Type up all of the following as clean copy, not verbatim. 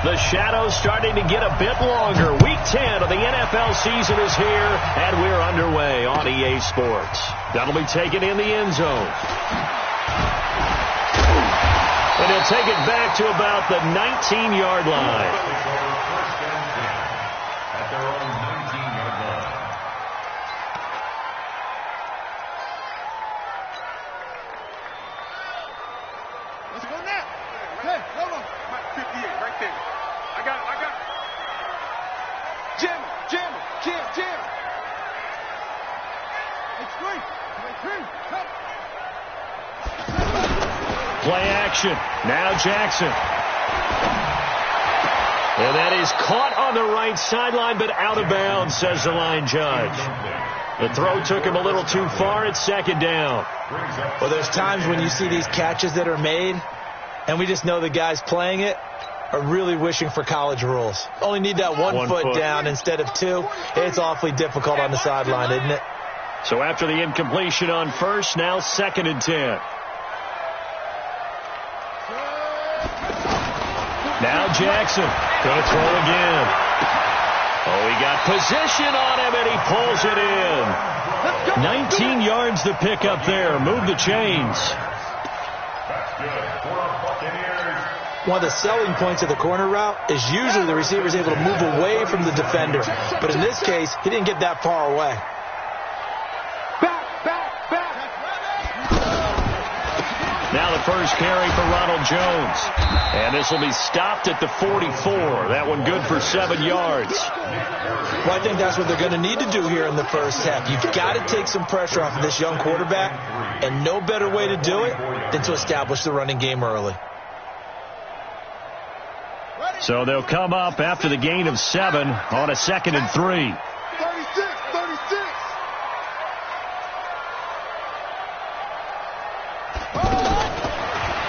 The shadow's starting to get a bit longer. Week 10 of the NFL season is here, and we're underway on EA Sports. That'll be taken in the end zone. And he'll take it back to about the 19-yard line. At their own 19-yard line. Let's go now. Hey, hold on. 58 right there. I got it. Jam him. It's free. Come. Play action. Now Jackson. And that is caught on the right sideline, but out of bounds, says the line judge. The throw took him a little too far. It's second down. Well, there's times when you see these catches that are made, and we just know the guys playing it are really wishing for college rules. Only need that one foot down instead of two. It's awfully difficult on the sideline, isn't it? So after the incompletion on first, now 2nd and 10. Now Jackson going to throw again. Oh, he got position on him, and he pulls it in. 19 yards to pick up there. Move the chains. One of the selling points of the corner route is usually the receiver is able to move away from the defender. But in this case, he didn't get that far away. Now the first carry for Ronald Jones. And this will be stopped at the 44. That one good for 7 yards. Well, I think that's what they're going to need to do here in the first half. You've got to take some pressure off of this young quarterback, and no better way to do it than to establish the running game early. So they'll come up after the gain of 7 on a 2nd and 3. 36.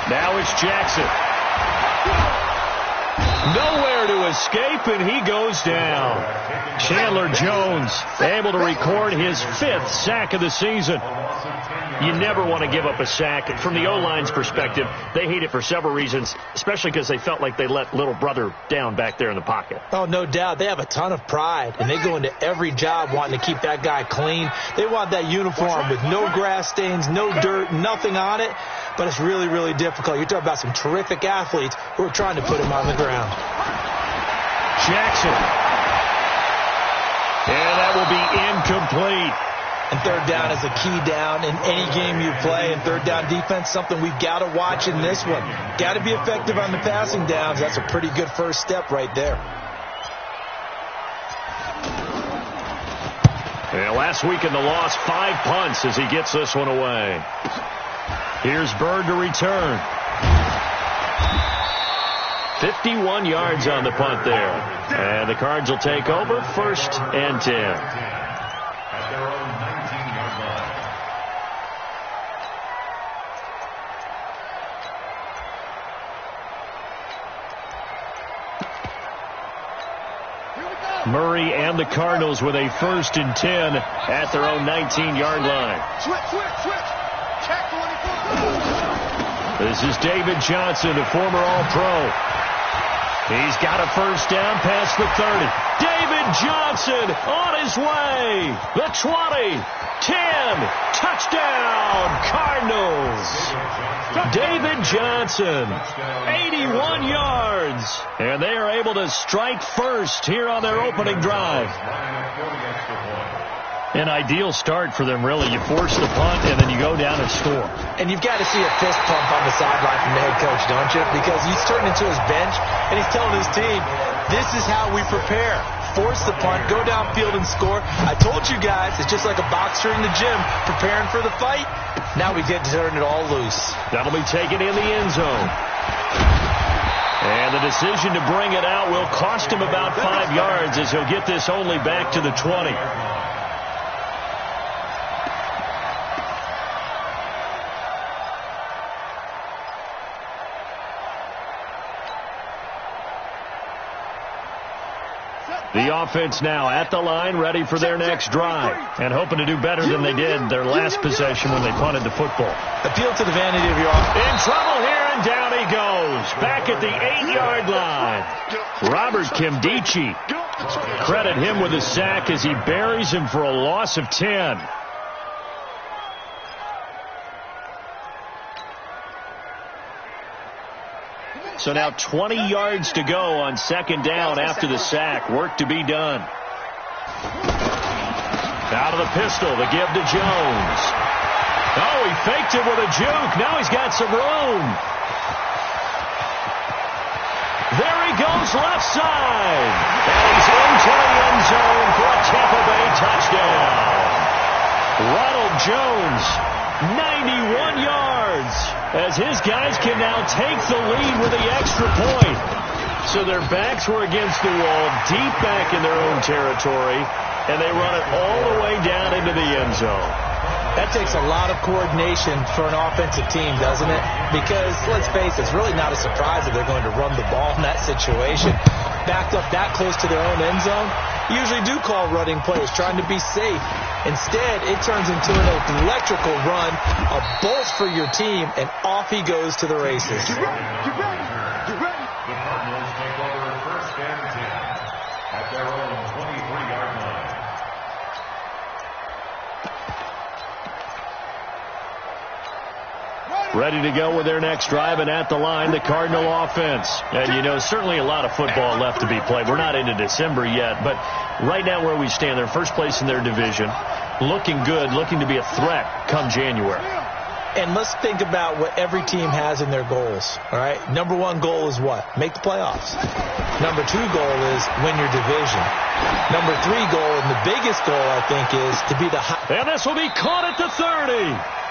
Now it's Jackson. Nowhere to escape, and he goes down. Chandler Jones able to record his 5th sack of the season. You never want to give up a sack. From the O-line's perspective, they hate it for several reasons, especially because they felt like they let little brother down back there in the pocket. Oh, no doubt. They have a ton of pride, and they go into every job wanting to keep that guy clean. They want that uniform with no grass stains, no dirt, nothing on it. But it's really, really difficult. You're talking about some terrific athletes who are trying to put him on the ground. Jackson. And that will be incomplete. And third down is a key down in any game you play. And third down defense, something we've got to watch in this one. Got to be effective on the passing downs. That's a pretty good first step right there. Yeah, last week in the loss, 5 punts as he gets this one away. Here's Bird to return. 51 yards on the punt there. And the Cards will take over 1st and 10. At their own 19-yard line. Murray and the Cardinals with a 1st and 10 at their own 19-yard line. Switch. Check 24. This is David Johnson, a former All-Pro. He's got a first down past the 30. David Johnson on his way. The 20, 10, touchdown, Cardinals. David Johnson, 81 yards. And they are able to strike first here on their opening drive. An ideal start for them, really. You force the punt, and then you go down and score. And you've got to see a fist pump on the sideline from the head coach, don't you? Because he's turning to his bench, and he's telling his team, this is how we prepare. Force the punt, go downfield and score. I told you guys, it's just like a boxer in the gym preparing for the fight. Now we get to turn it all loose. That'll be taken in the end zone. And the decision to bring it out will cost him about 5 yards as he'll get this only back to the 20. The offense now at the line, ready for their next drive, and hoping to do better than they did their last possession when they punted the football. Appeal to the vanity of your offense. In trouble here, and down he goes. Back at the 8-yard line. Robert Kimdichie. Credit him with a sack as he buries him for a loss of 10. So now 20 yards to go on second down after the sack. Work to be done. Out of the pistol, the give to Jones. Oh, he faked it with a juke. Now he's got some room. There he goes left side. And he's into the end zone for a Tampa Bay touchdown. Ronald Jones, 91 yards, as his guys can now take the lead with the extra point. So their backs were against the wall, deep back in their own territory, and they run it all the way down into the end zone. That takes a lot of coordination for an offensive team, doesn't it? Because, let's face it, it's really not a surprise that they're going to run the ball in that situation. Backed up that close to their own end zone, usually do call running plays, trying to be safe. Instead, it turns into an electrical run, a bolt for your team, and off he goes to the races. Get ready. The Cardinals take over first and 10 at their own 23-yard line. Ready to go with their next drive, and at the line, the Cardinal offense. And, you know, certainly a lot of football left to be played. We're not into December yet, but right now where we stand, they're first place in their division, looking good, looking to be a threat come January. And let's think about what every team has in their goals, all right? Number one goal is what? Make the playoffs. Number two goal is win your division. Number three goal, and the biggest goal, I think, is to be the high. And this will be caught at the 30.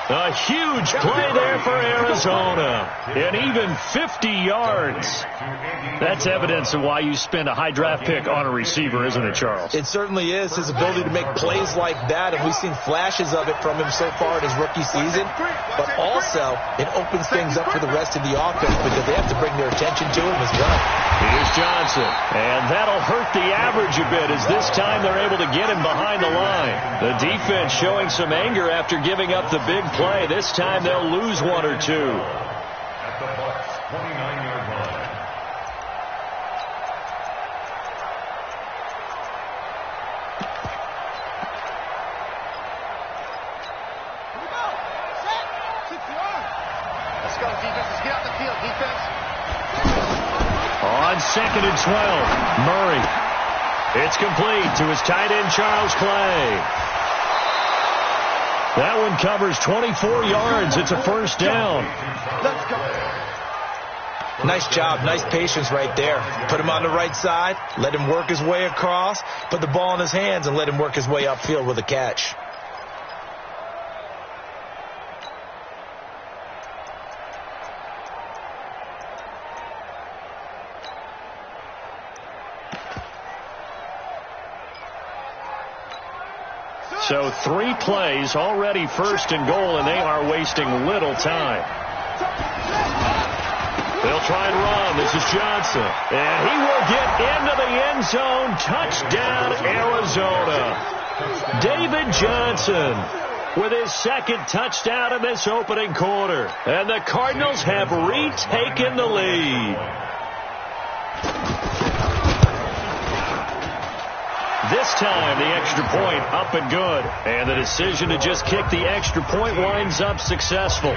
A huge play there for Arizona. And even 50 yards. That's evidence of why you spend a high draft pick on a receiver, isn't it, Charles? It certainly is. His ability to make plays like that, and we've seen flashes of it from him so far in his rookie season. But also, it opens things up for the rest of the offense because they have to bring their attention to him as well. Here's Johnson. And that'll hurt the average a bit as this time they're able to get him behind the line. The defense showing some anger after giving up the big play. This time they'll lose one or two. At the Bucs 29-yard line. Let's go, defense. Let's get out the field, defense. On second and 12, Murray. It's complete to his tight end, Charles Clay. That one covers 24 yards. It's a first down. Let's go. Nice job, nice patience right there. Put him on the right side, let him work his way across, put the ball in his hands, and let him work his way upfield with a catch. So 3 plays, already first and goal, and they are wasting little time. They'll try and run. This is Johnson. And he will get into the end zone. Touchdown, Arizona. David Johnson with his second touchdown in this opening quarter. And the Cardinals have retaken the lead. This time, the extra point up and good. And the decision to just kick the extra point winds up successful.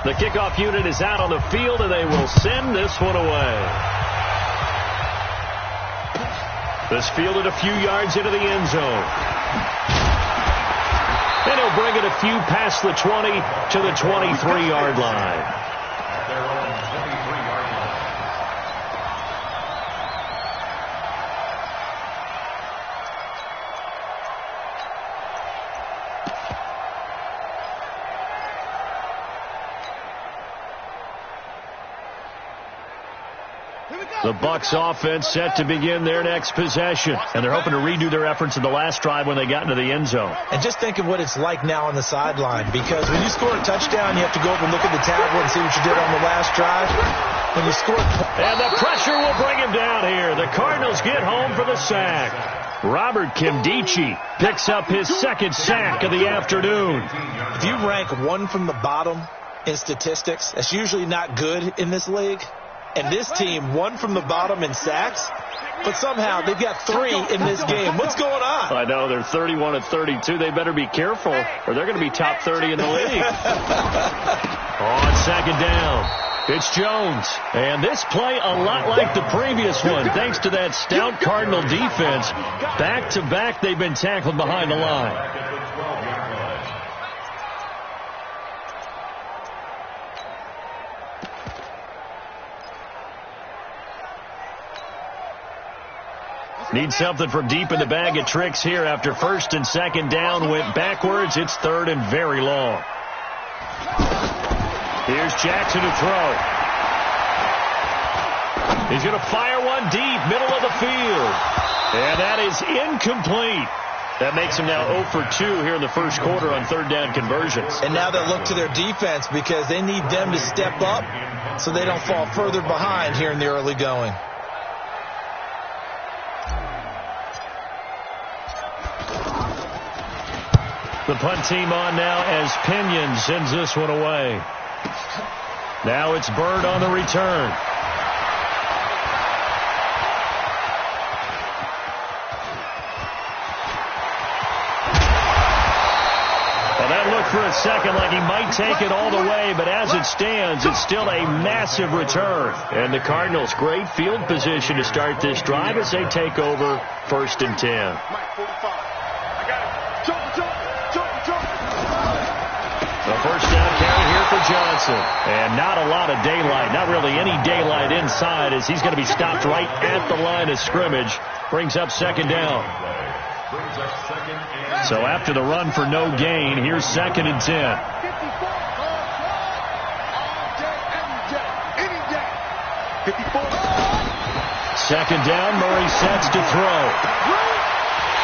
The kickoff unit is out on the field, and they will send this one away. This fielded a few yards into the end zone. And he'll bring it a few past the 20 to the 23-yard line. The Bucs offense set to begin their next possession, and they're hoping to redo their efforts in the last drive when they got into the end zone. And just think of what it's like now on the sideline, because when you score a touchdown, you have to go over and look at the tablet and see what you did on the last drive. When you score, and the pressure will bring him down here. The Cardinals get home for the sack. Robert Kimdichie picks up his second sack of the afternoon. If you rank one from the bottom in statistics, that's usually not good in this league. And this team, one from the bottom in sacks, but somehow they've got 3 in this game. What's going on? I know, they're 31-32. They better be careful, or they're going to be top 30 in the league. On second down, it's Jones. And this play a lot like the previous one, thanks to that stout Cardinal defense. Back-to-back, they've been tackled behind the line. Need something from deep in the bag of tricks here after first and second down went backwards. It's third and very long. Here's Jackson to throw. He's going to fire one deep, middle of the field. And that is incomplete. That makes him now 0 for 2 here in the first quarter on third down conversions. And now they'll look to their defense because they need them to step up so they don't fall further behind here in the early going. The punt team on now as Pinion sends this one away. Now it's Bird on the return. Well, that looked for a second like he might take it all the way, but as it stands, it's still a massive return. And the Cardinals, great field position to start this drive as they take over first and 10. The first down carry here for Johnson. And not a lot of daylight, not really any daylight inside as he's going to be stopped right at the line of scrimmage. Brings up second down. So after the run for no gain, here's second and 10. Second down, Murray sets to throw.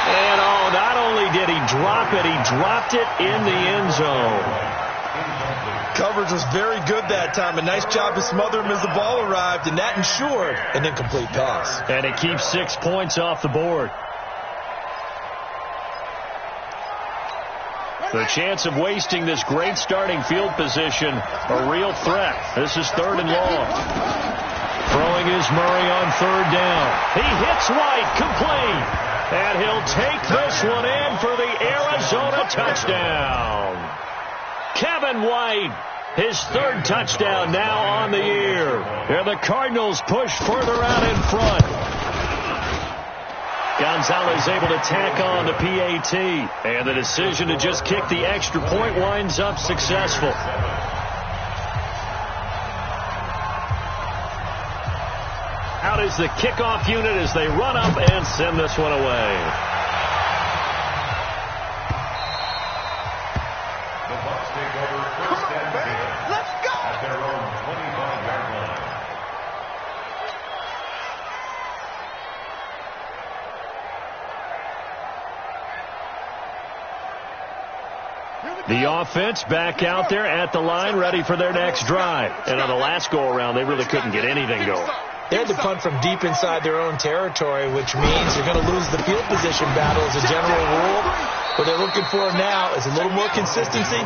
And oh, not only did he drop it, he dropped it in the end zone. Coverage was very good that time. A nice job to smother him as the ball arrived, and that ensured an incomplete pass. And it keeps 6 points off the board. The chance of wasting this great starting field position, a real threat. This is third and long. Throwing is Murray on third down. He hits White, complete. And he'll take this one in for the Arizona touchdown. Kevin White, his third touchdown now on the year. And the Cardinals push further out in front. Gonzalez able to tack on the PAT. And the decision to just kick the extra point winds up successful. Out is the kickoff unit as they run up and send this one away. The Bucs take over first and 10. Let's go! At their own 25-yard line. The offense back out there at the line, ready for their next drive. And on the last go-around, they really couldn't get anything going. They had to punt from deep inside their own territory, which means they're going to lose the field position battle as a general rule. What they're looking for now is a little more consistency,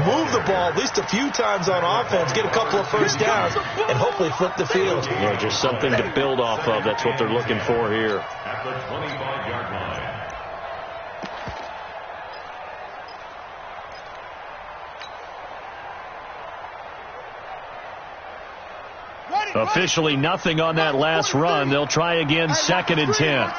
move the ball at least a few times on offense, get a couple of first downs, and hopefully flip the field. Yeah, just something to build off of. That's what they're looking for here. At the 25-yard line. Officially nothing on that last run. They'll try again, second and 10.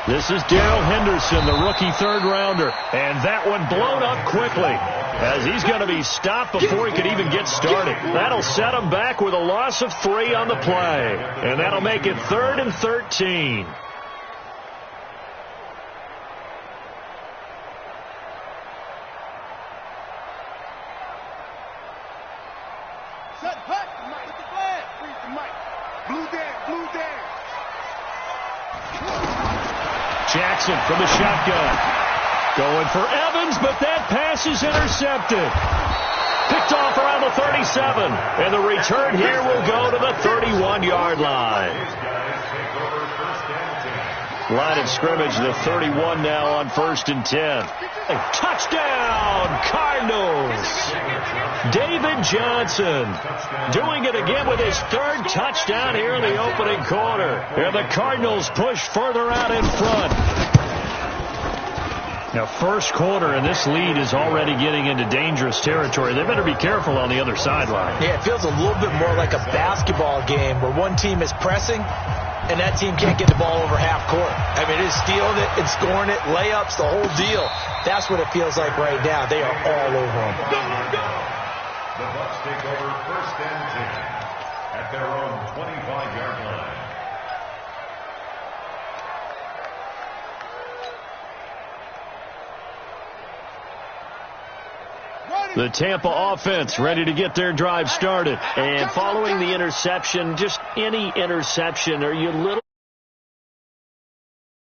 This is Darrell Henderson, the rookie third-rounder. And that one blown up quickly as he's going to be stopped before he could even get started. That'll set him back with a loss of 3 on the play. And that'll make it 3rd and 13. Jackson from the shotgun. Going for Evans, but that pass is intercepted. Picked off around the 37. And the return here will go to the 31-yard line. Line of scrimmage, the 31 now on 1st and 10. Touchdown, Cardinals. David Johnson doing it again with his 3rd touchdown here in the opening quarter. And the Cardinals push further out in front. Now, first quarter, and this lead is already getting into dangerous territory. They better be careful on the other sideline. Yeah, it feels a little bit more like a basketball game where one team is pressing and that team can't get the ball over half court. I mean, it is stealing it and scoring it, layups, the whole deal. That's what it feels like right now. They are all over them. The Bucs take over 1st and 10 at their own 25-yard line. The Tampa offense ready to get their drive started. And following the interception, just any interception, are you little...